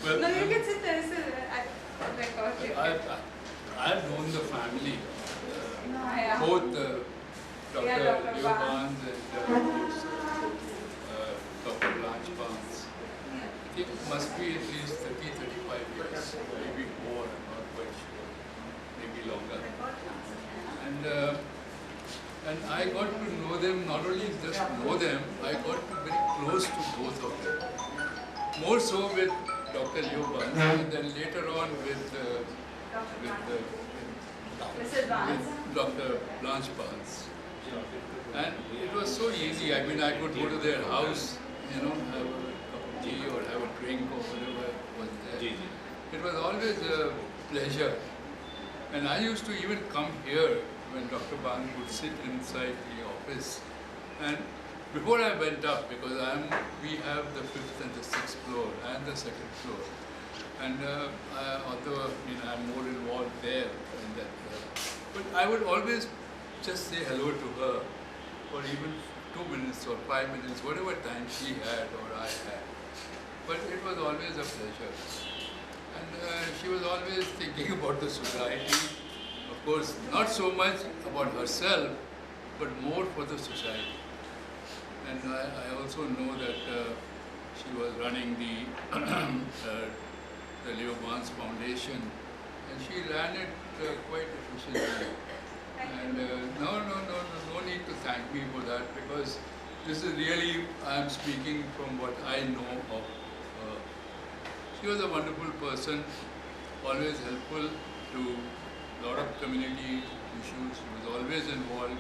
Well, no, you can sit there. I've known the family, both Dr. Leo Barnes and Dr. Blanche Barnes. It must be at least 30-35 years, maybe more, I'm not quite sure, maybe longer. And I got to know them, not only just know them, I got to very close to both of them. More so with Dr. Leo Barnes, and then later on with Dr. Blanche Barnes. And it was so easy. I mean, I could go to their house, have a cup of tea or have a drink or whatever was there. It was always a pleasure. And I used to even come here when Dr. Barnes would sit inside the office. And before I went up, because we have the 5th and the 6th floor and the 2nd floor. And although I'm more involved there in that, but I would always just say hello to her for even 2 minutes or 5 minutes, whatever time she had or I had. But it it was always a pleasure. And she was always thinking about the society. Of course, not so much about herself, but more for the society. And I also know that she was running the Leo Barnes Foundation, and she ran it quite efficiently. And no need to thank me for that, because this is really, I am speaking from what I know of her. She was a wonderful person, always helpful to a lot of community issues. She was always involved.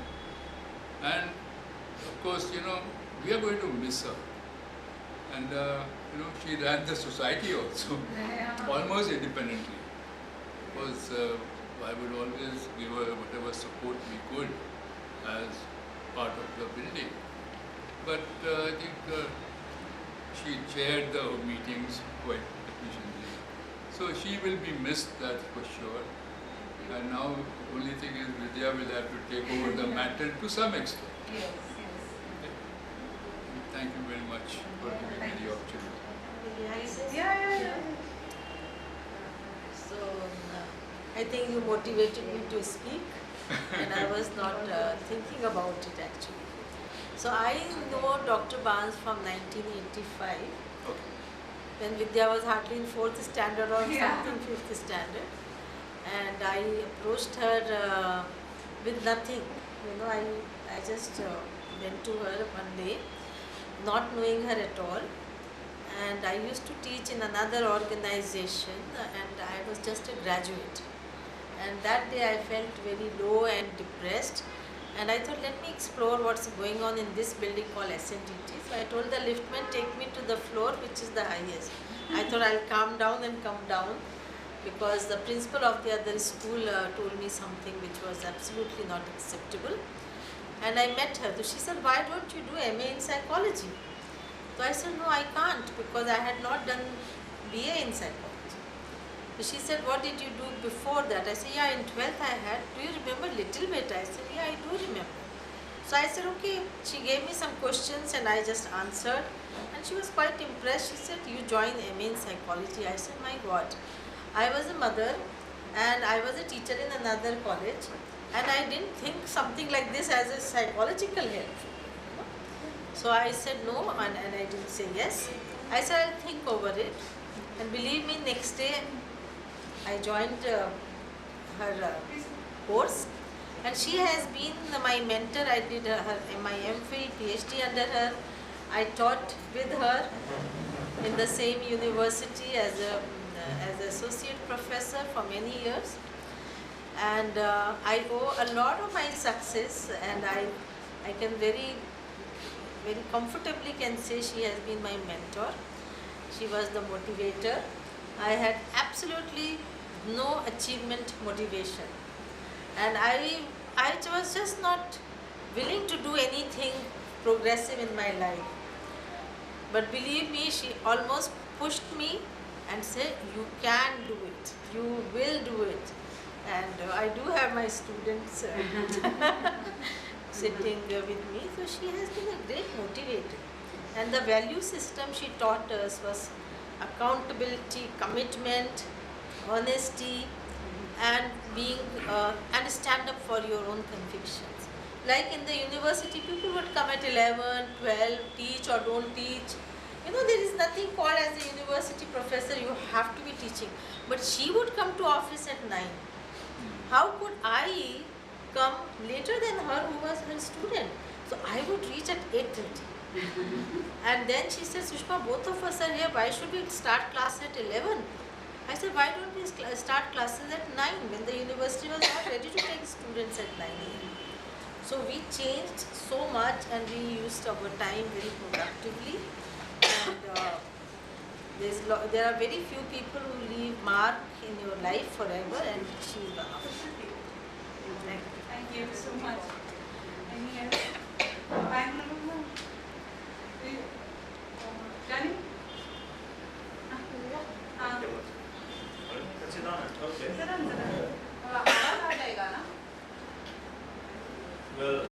And of course, we are going to miss her. And she ran the society also, almost independently. Because I would always give her whatever support we could as part of the building. But I think she chaired the meetings quite efficiently. So she will be missed, that's for sure. And now the only thing is Vidya will have to take over the mantle to some extent. Yes. Okay. Thank you very much for giving me the opportunity. Yeah. So I think you motivated me to speak, and I was not thinking about it actually. So I know Dr. Barnes from 1985, when Vidya was hardly in 4th standard or something, 5th standard, and I approached her with nothing. I just went to her one day, not knowing her at all. And I used to teach in another organization, and I was just a graduate. And that day I felt very low and depressed, and I thought, let me explore what's going on in this building called SNDT. So I told the liftman, take me to the floor which is the highest. I thought I'll calm down and come down, because the principal of the other school told me something which was absolutely not acceptable. And I met her. So she said, why don't you do MA in psychology? So I said, no, I can't, because I had not done BA in psychology. So she said, what did you do before that? I said, yeah, in 12th I had. Do you remember little bit? I said, yeah, I do remember. So I said, okay. She gave me some questions and I just answered. And she was quite impressed. She said, you joined MA in psychology. I said, my God. I was a mother and I was a teacher in another college. And I didn't think something like this as a psychological help. So I said no, and I didn't say yes. I said, I'll think over it. And believe me, next day I joined her course. And she has been my mentor. I did my MPhil, PhD under her. I taught with her in the same university as an associate professor for many years. And I owe a lot of my success, and I can very comfortably can say she has been my mentor. She was the motivator. I had absolutely no achievement motivation, and I was just not willing to do anything progressive in my life. But believe me, she almost pushed me and said, you can do it, you will do it. And I do have my students sitting with me, so she has been a great motivator. And the value system she taught us was accountability, commitment, honesty, and being and stand up for your own convictions. Like in the university, people would come at 11, 12, teach or don't teach. There is nothing called as a university professor, you have to be teaching. But she would come to office at 9. How could I come later than her, who was her student? So I would reach at 8:30. And then she said, Sushma, both of us are here, why should we start class at 11? I said, why don't we start classes at 9 when the university was not ready to take students at 9 a.m. So we changed so much and we used our time very productively. And there are very few people who leave mark in your life forever, and she is one of them. Thank you so much. Any else? Johnny? Well,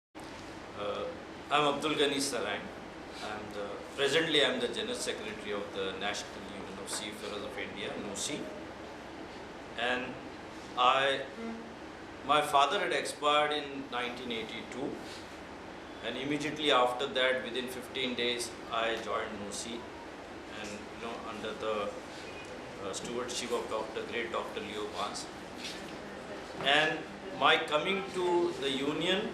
I'm Abdul Ghani Sarang. I'm the Presently, I am the General Secretary of the National Union of Seafarers of India, NUSI. And my father had expired in 1982, and immediately after that, within 15 days, I joined NUSI, and under the stewardship of great Dr. Leo Barnes. And my coming to the union,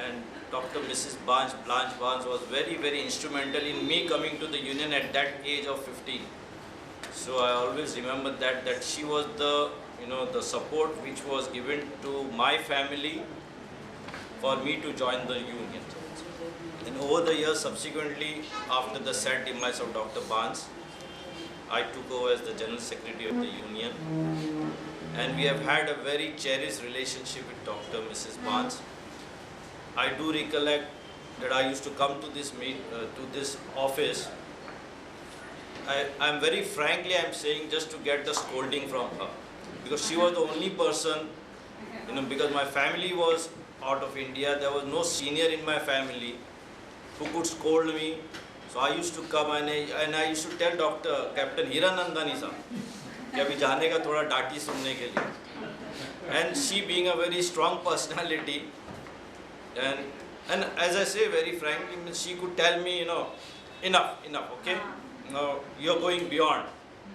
and Dr. Mrs. Blanche Barnes was very, very instrumental in me coming to the union at that age of 15. So I always remember that she was the the support which was given to my family for me to join the union. And over the years, subsequently, after the sad demise of Dr. Barnes, I took over as the General Secretary of the union, and we have had a very cherished relationship with Dr. Mrs. Barnes. I do recollect that I used to come to this office. I'm very frankly, I'm saying, just to get the scolding from her, because she was the only person, because my family was out of India, there was no senior in my family who could scold me. So I used to come and I used to tell Dr. Captain Hiranandani sir कि अभी जाने का थोड़ा डांटी सुनने के लिए. And she being a very strong personality, and as I say very frankly, she could tell me, enough, okay? Now you're going beyond.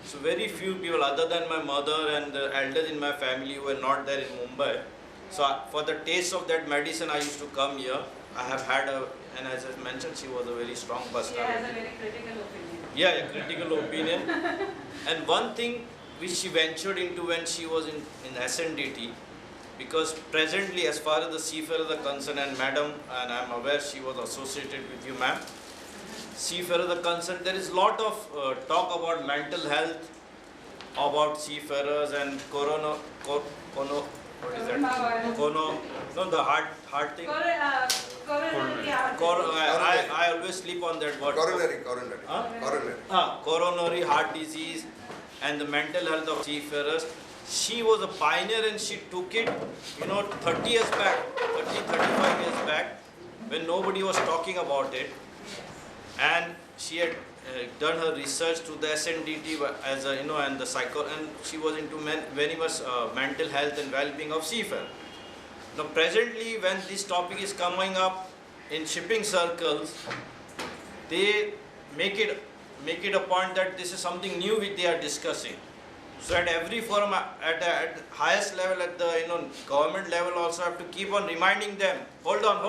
So very few people other than my mother and the elders in my family who were not there in Mumbai. So for the taste of that medicine, I used to come here. I have had and as I mentioned, she was a very strong personality. She has a very critical opinion. Yeah, critical opinion. And one thing which she ventured into when she was in SNDT, because presently, as far as the seafarers are concerned, and madam, and I am aware she was associated with you, ma'am, seafarers are concerned, there is a lot of talk about mental health, about seafarers and the heart thing. I always sleep on that word. Coronary heart disease and the mental health of seafarers. She was a pioneer and she took it, 30 years back, 35 years back, when nobody was talking about it. And she had done her research to the SNDT as a, and the and she was into very much mental health and well-being of seafarers. Now presently, when this topic is coming up in shipping circles, they make it a point that this is something new which they are discussing. So at every forum, at highest level, at the government level, also have to keep on reminding them. Hold on.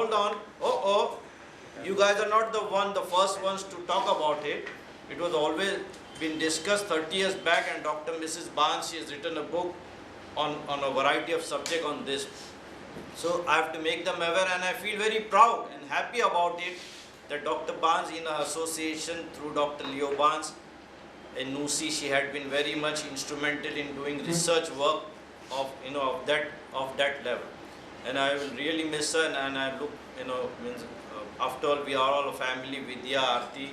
You guys are not the first ones to talk about it. It was always been discussed 30 years back, and Dr. Mrs. Barnes, she has written a book on a variety of subjects on this. So I have to make them aware, and I feel very proud and happy about it that Dr. Barnes, in her association through Dr. Leo Barnes in NUSI, she had been very much instrumental in doing research work of that level. And I will really miss her, and I look, after all, we are all a family, Vidya, Aarti,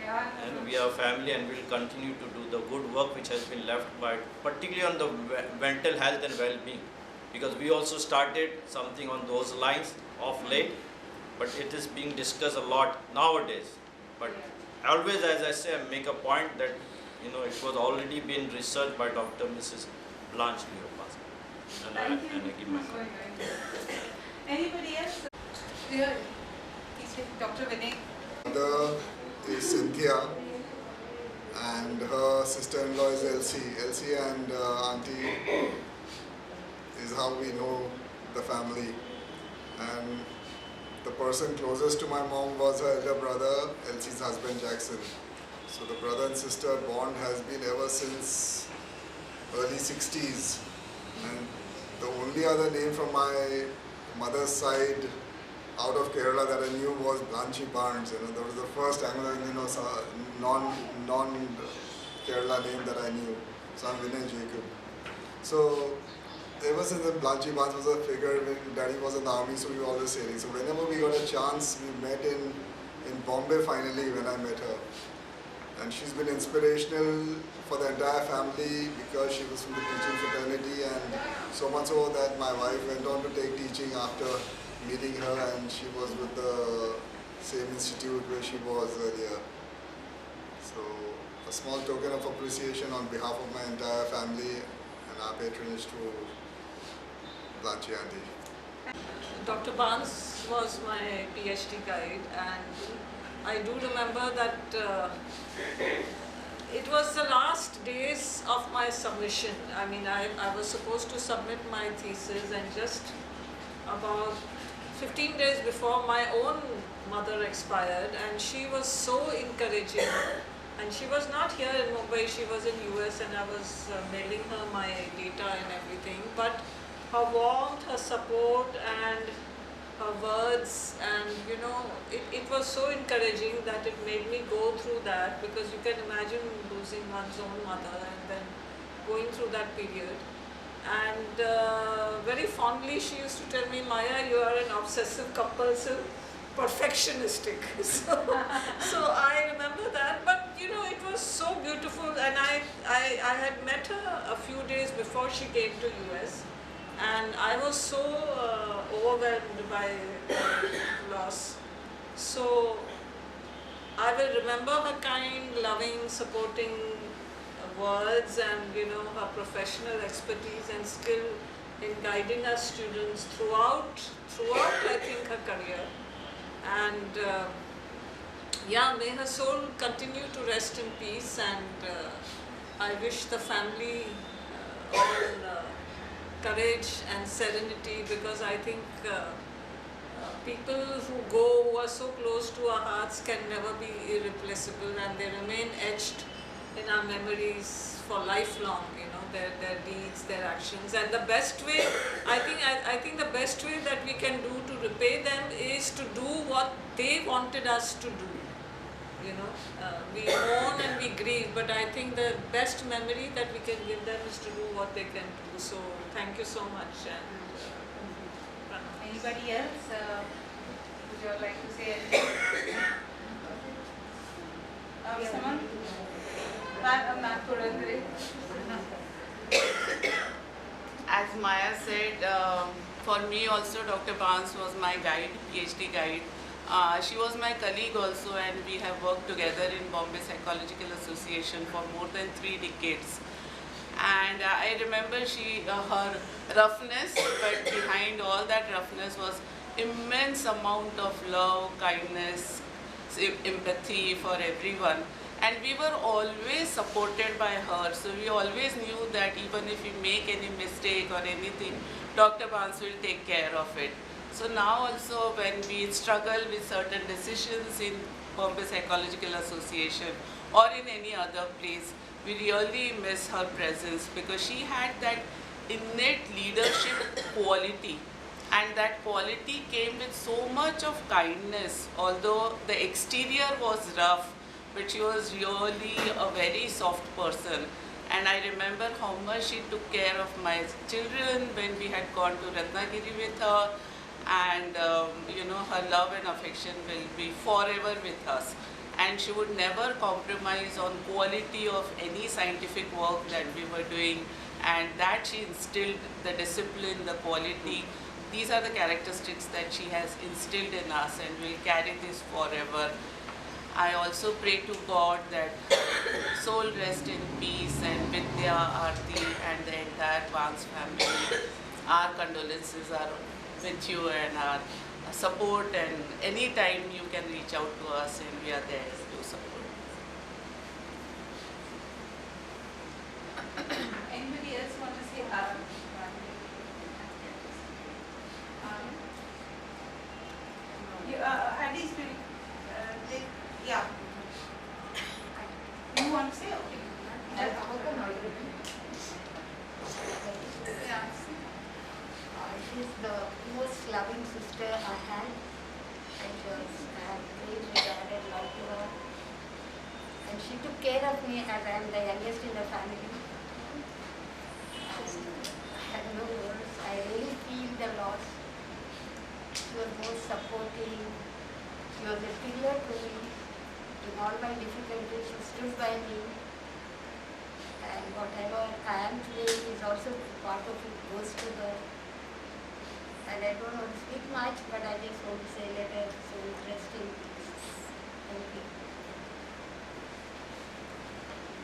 and we are family, and we will continue to do the good work which has been left by, particularly on the mental health and well-being, because we also started something on those lines of late, but it is being discussed a lot nowadays. But always, as I say, I make a point that it was already been researched by Dr. Mrs. Blanche Leo. And I give my comment. Anybody else? Yeah. Dr. Vinay. Mother is Cynthia, and her sister-in-law is Elsie. Elsie and auntie is how we know the family. And the person closest to my mom was her elder brother, Elsie's husband Jackson. So the brother and sister bond has been ever since early 60s. And the only other name from my mother's side out of Kerala that I knew was Blanche Barnes. That was the first non-Kerala name that I knew. So I'm Vinay Jacob. So ever since Blanche Barnes was a figure, when Daddy was in the army, so we were always sailing. So whenever we got a chance, we met in Bombay finally when I met her. And she's been inspirational for the entire family because she was from the teaching fraternity, and so much so that my wife went on to take teaching after meeting her, and she was with the same institute where she was earlier. So a small token of appreciation on behalf of my entire family and our patronage to Blanche Auntie. Dr. Barnes was my PhD guide, and I do remember that it was the last days of my submission. I mean, I was supposed to submit my thesis, and just about 15 days before, my own mother expired, and she was so encouraging. And she was not here in Mumbai, she was in US, and I was mailing her my data and everything. But her warmth, her support, and her words, and you know, it was so encouraging that it made me go through that, because you can imagine losing one's own mother and then going through that period. And very fondly she used to tell me, Maya, you are an obsessive compulsive perfectionistic. So I remember that, but you know, it was so beautiful, and I had met her a few days before she came to US, and I was so overwhelmed by loss. So I will remember her kind, loving, supporting words, and you know, her professional expertise and skill in guiding us students throughout I think her career. And yeah, may her soul continue to rest in peace, and I wish the family all courage and serenity, because I think people who go, who are so close to our hearts, can never be irreplaceable, and they remain etched in our memories for lifelong, you know, their deeds, their actions. And the best way, I think the best way that we can do to repay them is to do what they wanted us to do. You know, we mourn and we grieve, but I think the best memory that we can give them is to do what they can do. So thank you so much. And Anybody else? Would you all like to say anything? Someone? Ma'am Purandare. As Maya said, for me also Dr. Barnes was my guide, PhD guide. She was my colleague also, and we have worked together in Bombay Psychological Association for more than 3 decades. And I remember her roughness, but behind all that roughness was immense amount of love, kindness, empathy for everyone. And we were always supported by her, so we always knew that even if we make any mistake or anything, Dr. Barnes will take care of it. So now also when we struggle with certain decisions in Bombay Psychological Association or in any other place, we really miss her presence, because she had that innate leadership quality, and that quality came with so much of kindness. Although the exterior was rough, but she was really a very soft person. And I remember how much she took care of my children when we had gone to Ratnagiri with her, and you know, her love and affection will be forever with us. And she would never compromise on quality of any scientific work that we were doing, and that she instilled the discipline, the quality. These are the characteristics that she has instilled in us, and will carry this forever. I also pray to God that soul rest in peace, and Vidya, Aarti and the entire Barnes family. Our condolences are with you and our support, and anytime you can reach out to us, and we are there to support. Anybody else want to say Andy's doing, yeah. You want to say? Okay. Yeah. She's the most loving sister I had, and I have great regard and love to her. And she took care of me as I am the youngest in the family. And I have no words. I really feel the loss. She was most supportive. She was a pillar to me. In all my difficulties, she stood by me. And whatever I am today is also part of it goes to her. And I don't want to speak much, but I just want to say let her soul rest in peace.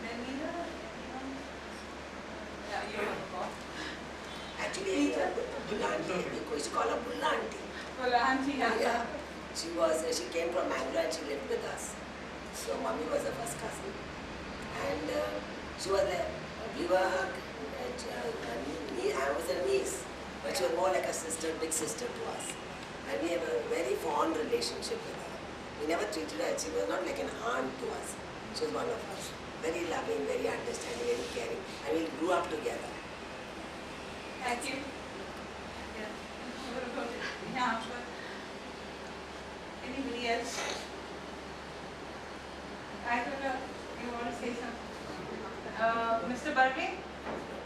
Then Neera, anyone? Yeah, you have a call. Actually, Bulla auntie, we used to call her Bulla auntie. Well, auntie, Yeah. She came from Bangalore and she lived with us. So mommy was the first cousin. And she was there. We were, I was her niece, but she was more like a sister, big sister to us. And we have a very fond relationship with her. We never treated her, she was not like an aunt to us. She was one of us. Very loving, very understanding, very caring. And we grew up together. Thank you. Yeah. Yeah, but anybody else? I don't know. You want to say something? Mr. Barke? You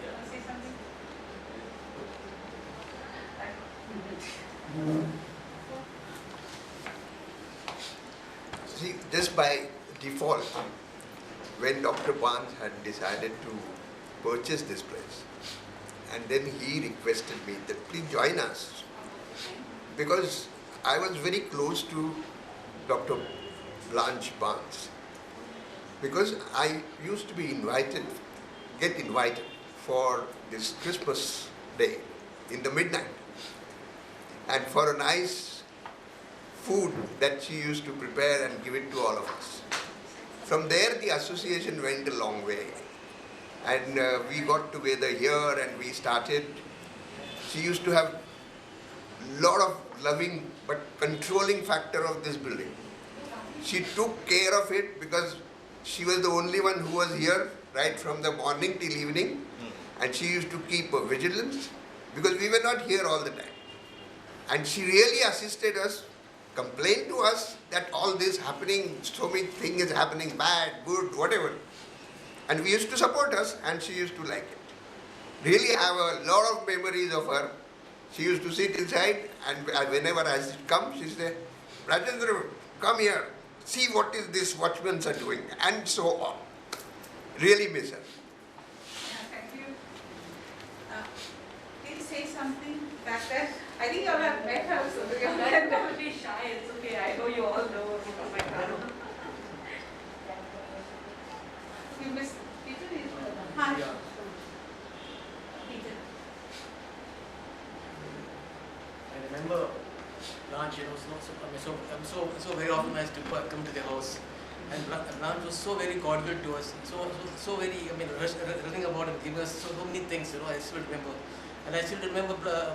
want to say something? See, just by default, when Dr. Barnes had decided to purchase this place, and then he requested me that please join us, because I was very close to Dr. Blanche Barnes, because I used to get invited for this Christmas day in the midnight, and for a nice food that she used to prepare and give it to all of us. From there, the association went a long way. And we got together here and we started. She used to have a lot of loving but controlling factor of this building. She took care of it because she was the only one who was here right from the morning till evening. And she used to keep a vigilance because we were not here all the time. And she really assisted us, complained to us that all this happening, so many things is happening, bad, good, whatever. And we used to support us and she used to like it. Really have a lot of memories of her. She used to sit inside and whenever I come, she said, Rajendra, come here, see what is this watchmen are doing, and so on. Really miss her. Yeah, thank you. Please say something back there. I think you all have met her, so you all don't be shy. It's okay. I know you all know my father. You missed Peter? Hi. Yeah. Peter. I remember Blanche, I'm so very often I used to come to the house, and Blanche was so very cordial to us, so very, running about and giving us so many things, I still remember. And I still remember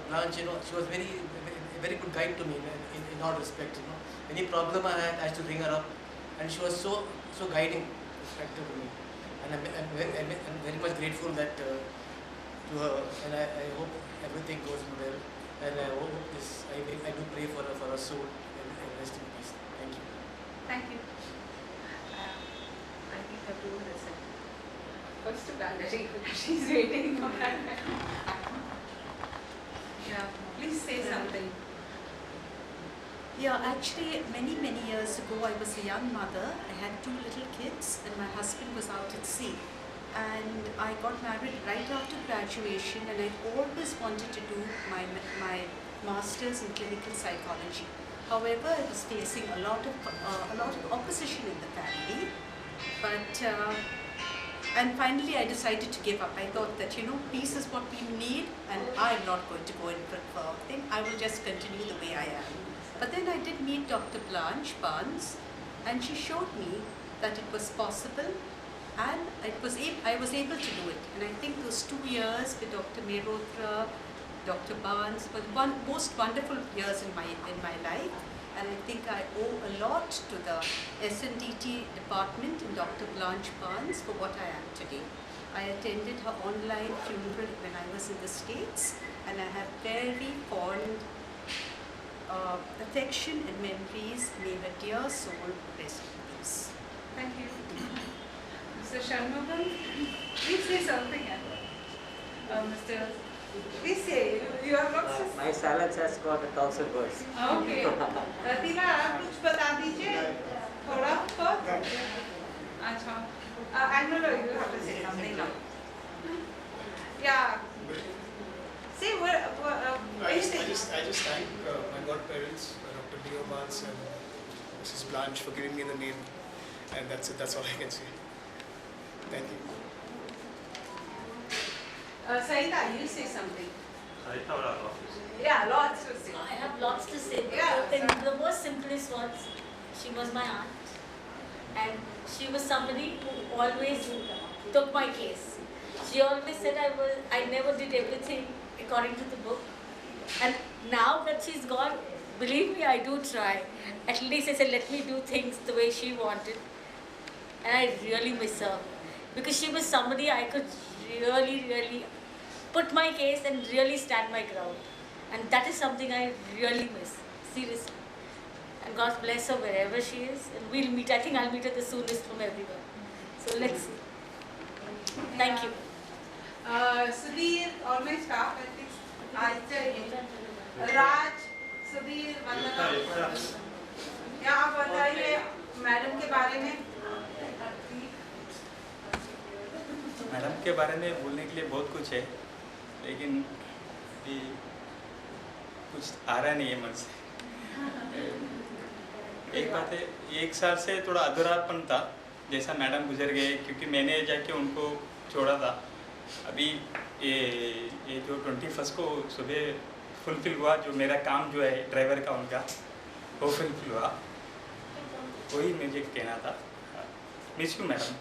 Blanche, she was a very good guide to me in all respect, Any problem I had, I used to ring her up, and she was so guiding perspective to me. And I'm very much grateful that to her, and I hope everything goes well. And I hope I do pray for her soul and rest in peace. Thank you. Thank you. I think I have to listen. First to Bangladesh, she's waiting for that. Yeah, please say something. Yeah, actually, many years ago, I was a young mother. I had 2 little kids, and my husband was out at sea. And I got married right after graduation, and I always wanted to do my master's in clinical psychology. However, I was facing a lot of opposition in the family. But and finally, I decided to give up. I thought that peace is what we need, and I'm not going to go in for a thing. I will just continue the way I am. But then I did meet Dr. Blanche Barnes, and she showed me that it was possible, and I was able to do it. And I think those 2 years with Dr. Mehrotra, Dr. Barnes were the most wonderful years in my life. And I think I owe a lot to the SNDT department and Dr. Blanche Barnes for what I am today. I attended her online funeral when I was in the States, and I have very fond affection and memories. May her dear soul rest in peace. Thank you. Mr. Shanmugam, please say something. Mr. Please say, you are not so... My silence has got 1,000 words. Okay. Ratina, आप कुछ बता दीजिए थोड़ा बहुत. अच्छा. I know you have to say something now. Yeah. Say what? I just thank my godparents, Dr. Leo Barnes and Mrs. Blanche, for giving me the name. And that's it. That's all I can say. Thank you. Saida, you say something. Yeah, Lots to say. I have lots to say. Yeah, And the most simplest was, she was my aunt, and she was somebody who always took my case. She always said I never did everything according to the book. And now that she's gone, believe me, I do try. At least I said, let me do things the way she wanted. And I really miss her. Because she was somebody I could really put my case and really stand my ground. And that is something I really miss, seriously. And God bless her wherever she is. And we'll meet. I think I'll meet her the soonest from everyone. So let's see. Thank you. Sudhir, all my staff, I think. Raj, Sudhir, Vandana. क्या आप बताइए madam के बारे में? Madam के बारे में बोलने के लिए बहुत कुछ है, लेकिन भी कुछ आ रहा नहीं है मन से। एक बात है, 1 साल से थोड़ा अधूरापन था, जैसा मैडम गुजर गए, क्योंकि मैंने जाके उनको छोड़ा था। अभी ये जो 21 को सुबह फुलफिल हुआ, जो मेरा काम जो है ड्राइवर का उनका, वो फुलफिल हुआ, वही मुझे कहना था। Miss you madam.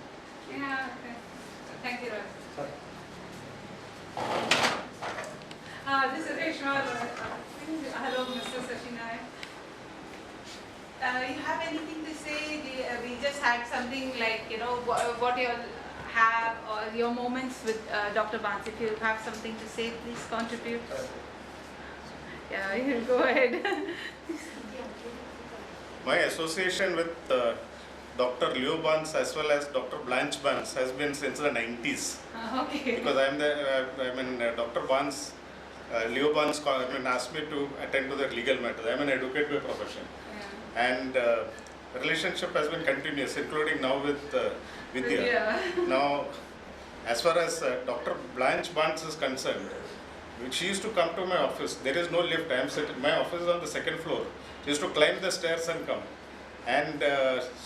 Thank you, Raj. This is Reshma. Hello, Mr. Sachinai. You have anything to say? We just had something like, what you have or your moments with Dr. Bans. If you have something to say, please contribute. Yeah, you go ahead. My association with Dr. Leo Bans as well as Dr. Blanche Bans has been since the 90s. Okay. Because Dr. Bans, Leo Bans asked me to attend to the legal matters. I am an advocate by profession. Yeah. And relationship has been continuous, including now with Vidya. Yeah. Now, as far as Dr. Blanche Bans is concerned, she used to come to my office. There is no lift. My office is on the 2nd floor. She used to climb the stairs and come. And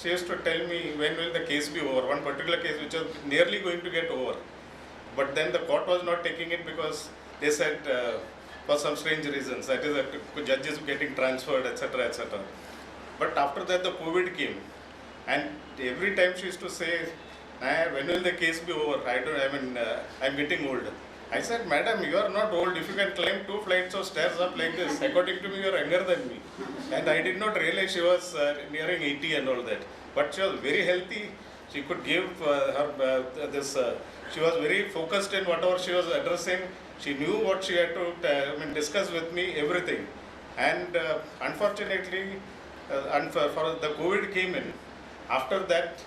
she used to tell me when will the case be over. One particular case which was nearly going to get over. But then the court was not taking it because they said for some strange reasons, that is that judges getting transferred, etc., etc. But after that the COVID came, and every time she used to say, when will the case be over? I'm getting old. I said, madam, you are not old. If you can climb 2 flights of stairs up like this, according to me, you are younger than me. And I did not realize she was nearing 80 and all that. But she was very healthy. She could give she was very focused in whatever she was addressing. She knew what she had to discuss with me, everything. And unfortunately, for the COVID came in. After that,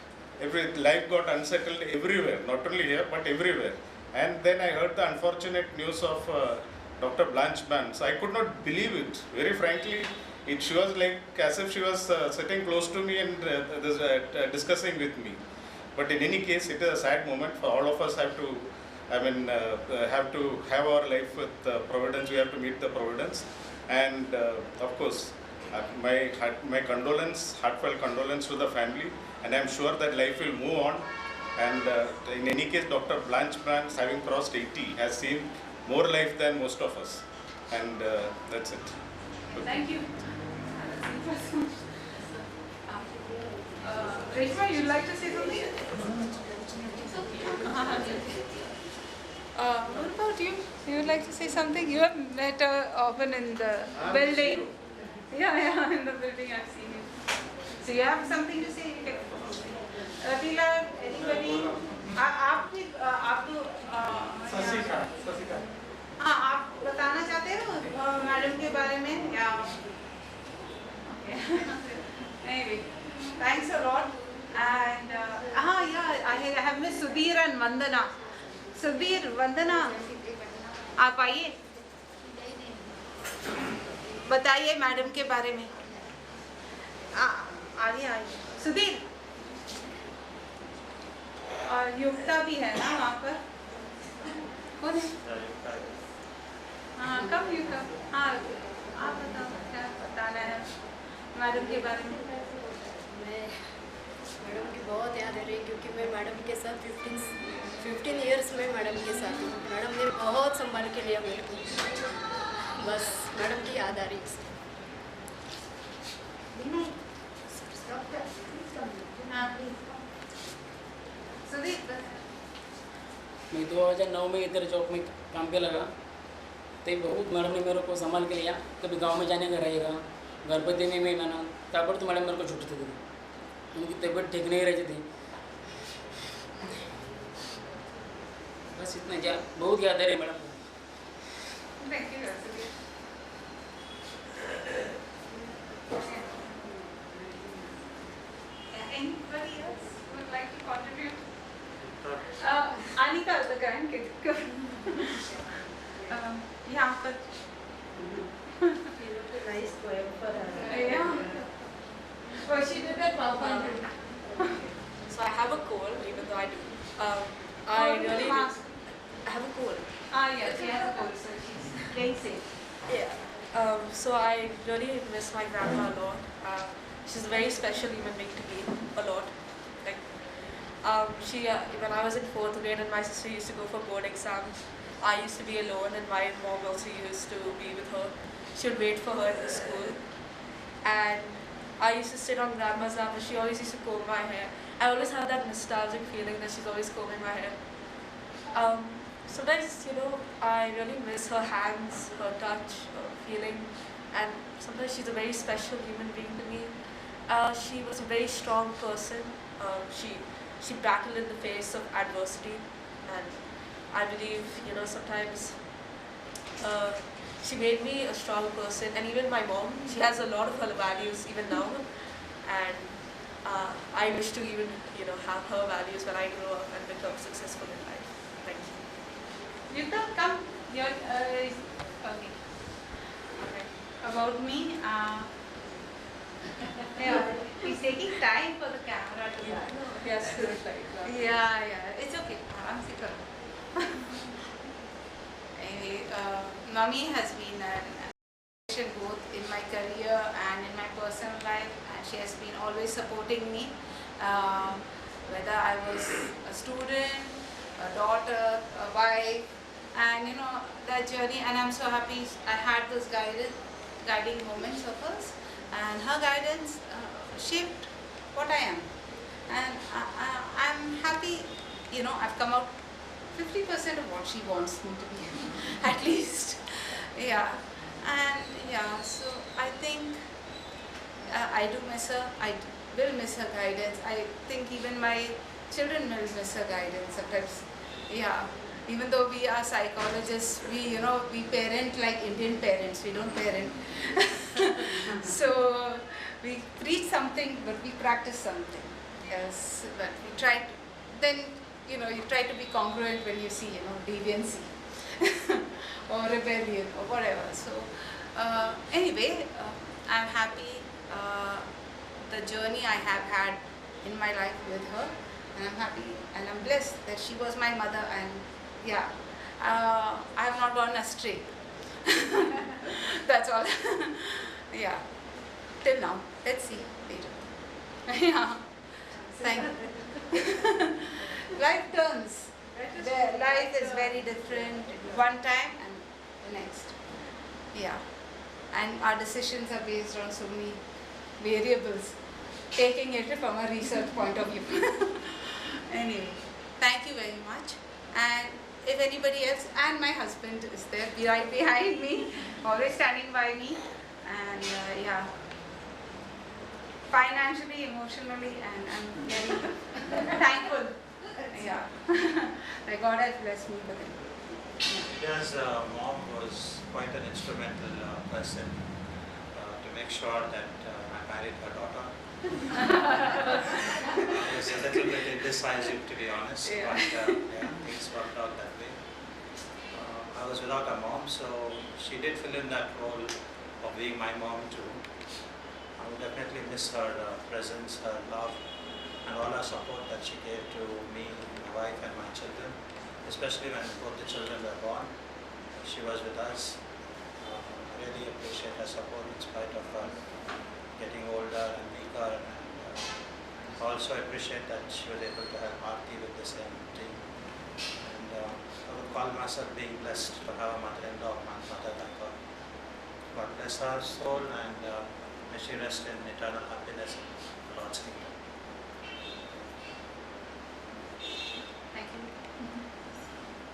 life got unsettled everywhere, not only here, but everywhere. And then I heard the unfortunate news of Dr. Blanche Bans. I could not believe it. Very frankly, she was like as if she was sitting close to me and discussing with me. But in any case, it is a sad moment for all of us. Have to have our life with Providence. We have to meet the Providence, and of course, my heartfelt condolence to the family. And I am sure that life will move on. And in any case, Dr. Blanche Bans, having crossed 80, has seen more life than most of us. And that's it. Thank you. Reshma, you'd like to say something? What about you? You would like to say something? You have met her often in the building. Yeah, in the building I've seen you. So you have something to say? Ratila, anybody? आप बताना चाहते हो madam के बारे में या? Anyway, thanks a lot. And I have Miss Sudhir and Vandana. Sudhir, Vandana, आप आइए. बताइए मैडम के बारे में. आइए. सुधीर. और युक्ता भी है ना वहाँ पर? कौन है? हाँ, कब युक्ता? हाँ, आप बताओ क्या बताना है मैडम के बारे में? मैं मैडम की बहुत याद आ रही क्योंकि मैं मैडम के साथ 15 इयर्स में मैडम के साथ हूँ। मैडम ने बहुत संभाल के लिया मेरे को, बस मैडम की याद आ रही है। मैं 2009 में इधर जॉब में काम पे लगा, तो बहुत मैडम ने मेरे को संभाल के लिया। कभी गांव में जाने का रहेगा, घर पर देने में मैंने ताबड़ तो मैडम मेरे को छुट्टी थी, उनकी तबीयत ठीक नहीं रहती थी। बस इतना बहुत याद है मैडम को। Thank you, Rasuli. Anybody else would like to contribute? Anika, the grandkid. Yeah, but Nice poem for her. yeah. Well, she did that well. So I have a cold, even though I do. I really have a cold. Yes, she has a cold, so she's playing safe. Yeah. So I really miss my grandma a lot. She's a very special human being to me, a lot. Like, she when I was in 4th grade and my sister used to go for board exams, I used to be alone, and my mom also used to be with her. She would wait for her in the school, and I used to sit on grandma's lap, and she always used to comb my hair. I always have that nostalgic feeling that she's always combing my hair. Sometimes, I really miss her hands, her touch, her feeling, and sometimes she's a very special human being to me. She was a very strong person. She battled in the face of adversity, and I believe, sometimes she made me a strong person. And even my mom, she has a lot of her values even now, and I wish to even, have her values when I grow up and become successful in life. Thank you. You can come. You're, okay. About me, yeah, he's taking time for the camera to Yes, yeah, it's okay. I'm sick. Anyway, Mummy has been an inspiration both in my career and in my personal life, and she has been always supporting me, whether I was a student, a daughter, a wife, and that journey. And I'm so happy I had those guiding moments of hers, and her guidance shaped what I am. And I'm happy, I've come out 50% of what she wants me to be, at least. Yeah, and yeah, so I think I do miss her. I will miss her guidance. I think even my children will miss her guidance sometimes. Yeah, even though we are psychologists, we parent like Indian parents. We don't parent. So we preach something, but we practice something. Yes, but we try to, then you try to be congruent when you see deviancy or rebellion or whatever. So anyway, I'm happy the journey I have had in my life with her, and I'm happy and I'm blessed that she was my mother, and yeah, I have not gone astray. That's all. Yeah, till now. Let's see later. Yeah, thank you. Life turns. Life is very different one time and the next. Yeah, and our decisions are based on so many variables, taking it from a research point of view. Anyway, thank you very much. And if anybody else, and my husband is there right behind me, always standing by me, and yeah, financially, emotionally, and I'm very thankful. Yeah, that God has blessed me with it. India's mom was quite an instrumental person to make sure that I married her daughter. It was a little bit indecisive, to be honest, Yeah. but yeah, things worked out that way. I was without a mom, so she did fill in that role of being my mom too. I would definitely miss her presence, her love, and all her support that she gave to me, my wife, and my children, especially when both the children were born. She was with us. I really appreciate her support in spite of her getting older and weaker and Also appreciate that she was able to have Aarti with the same team. And I would call myself being blessed to have a mother-in-law of my mother like her. God bless her soul, and may she rest in eternal happiness in the Lord's kingdom. Thank you.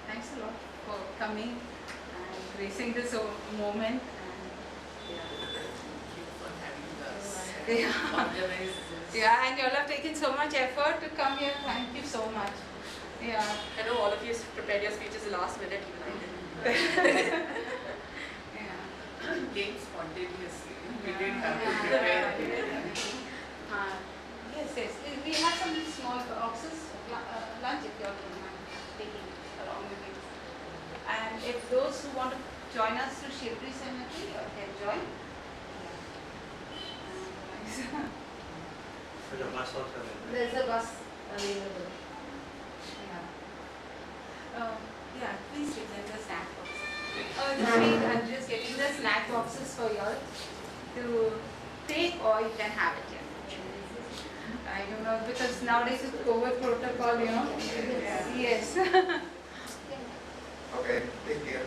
Thanks a lot for coming and gracing this moment. Yeah, and you all have taken so much effort to come here. Thank you so much. Yeah. I know all of you prepared your speeches last minute, even I didn't. Yeah. Came spontaneously. We didn't have to prepare. Yes, yes. We have some small boxes, lunch if you all don't mind taking along with you. And if those who want to join us to Shivri Cemetery can join. There's a bus also available. There's a bus available. Yeah. Yeah, please present the snack box. I'm just getting the snack boxes for you all to take, or you can have it here. I don't know, because nowadays it's COVID protocol, you know. Yes. Okay, take care.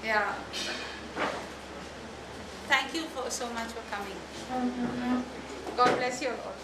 Yeah. Thank you so much for coming. God bless you all.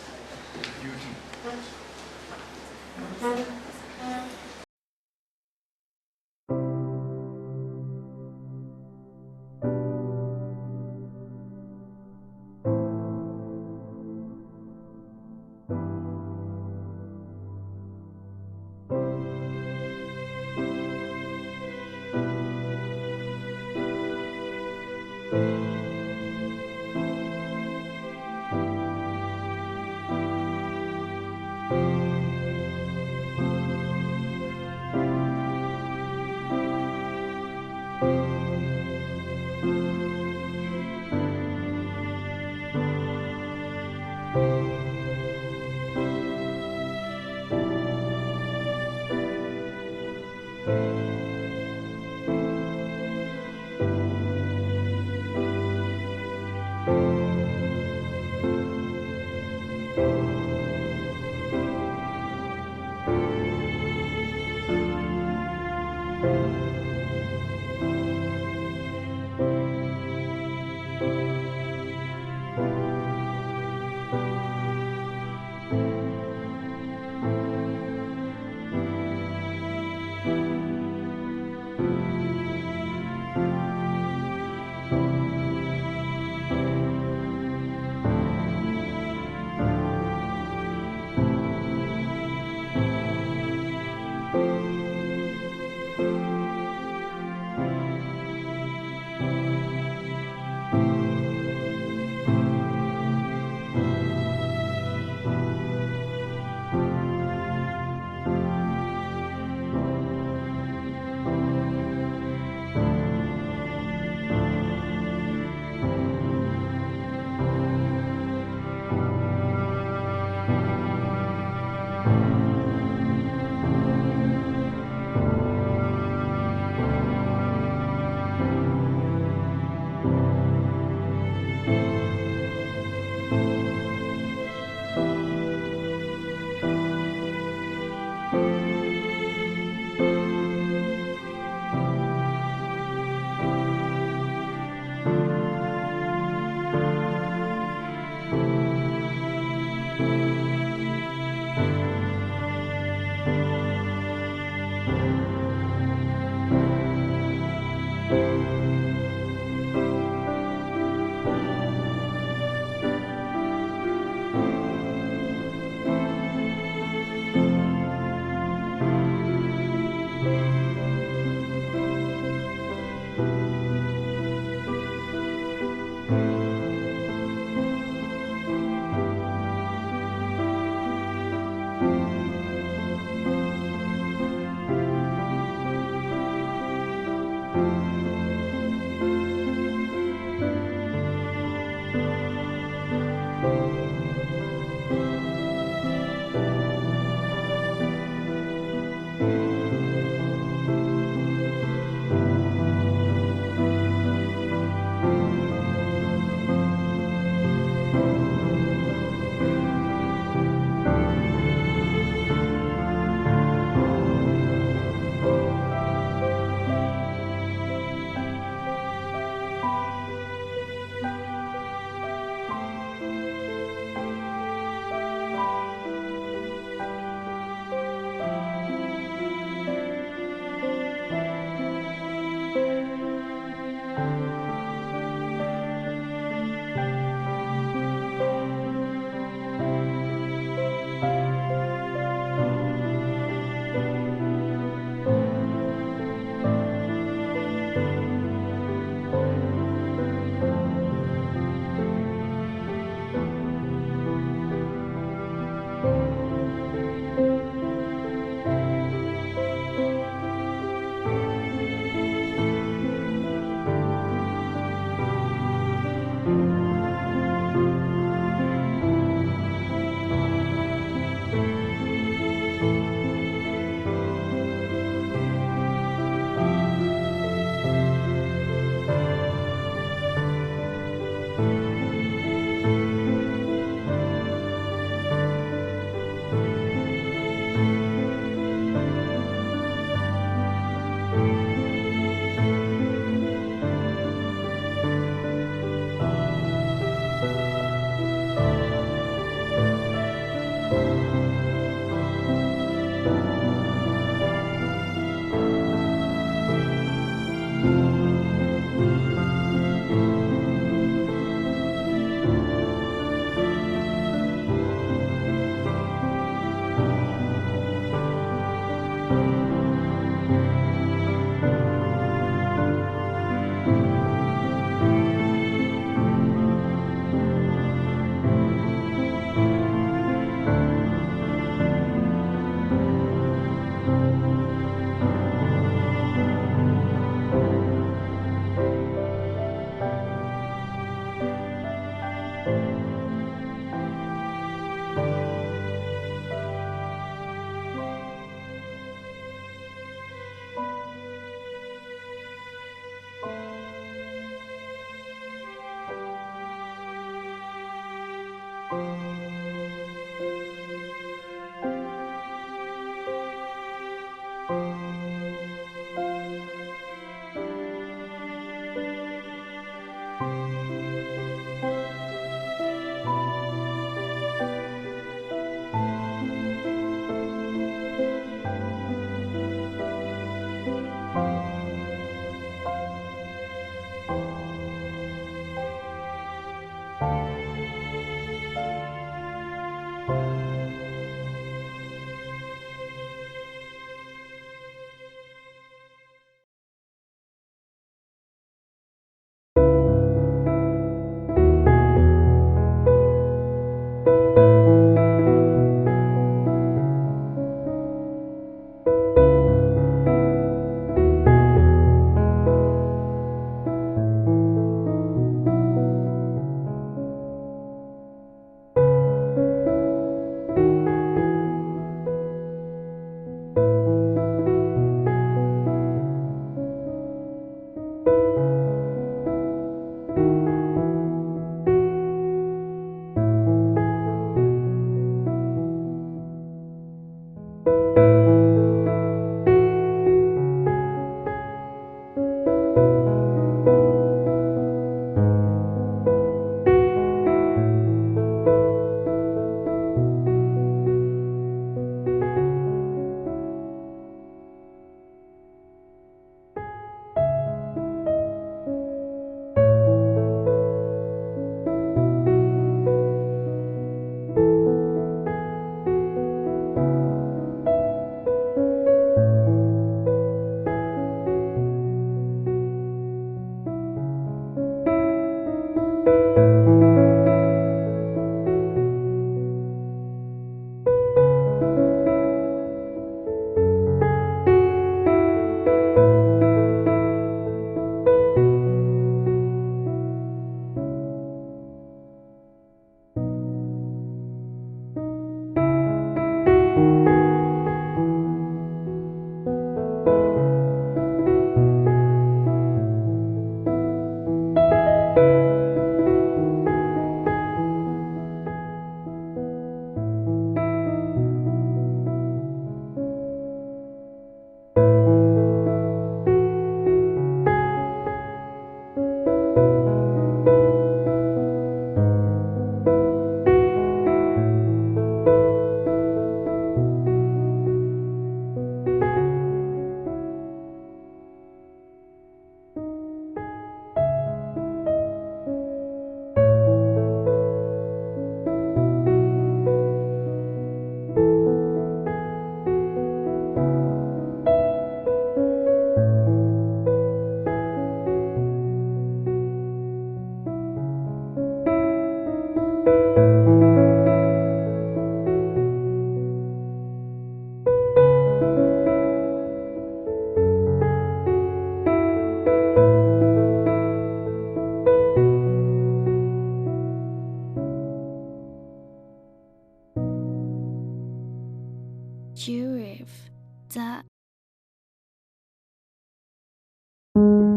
you.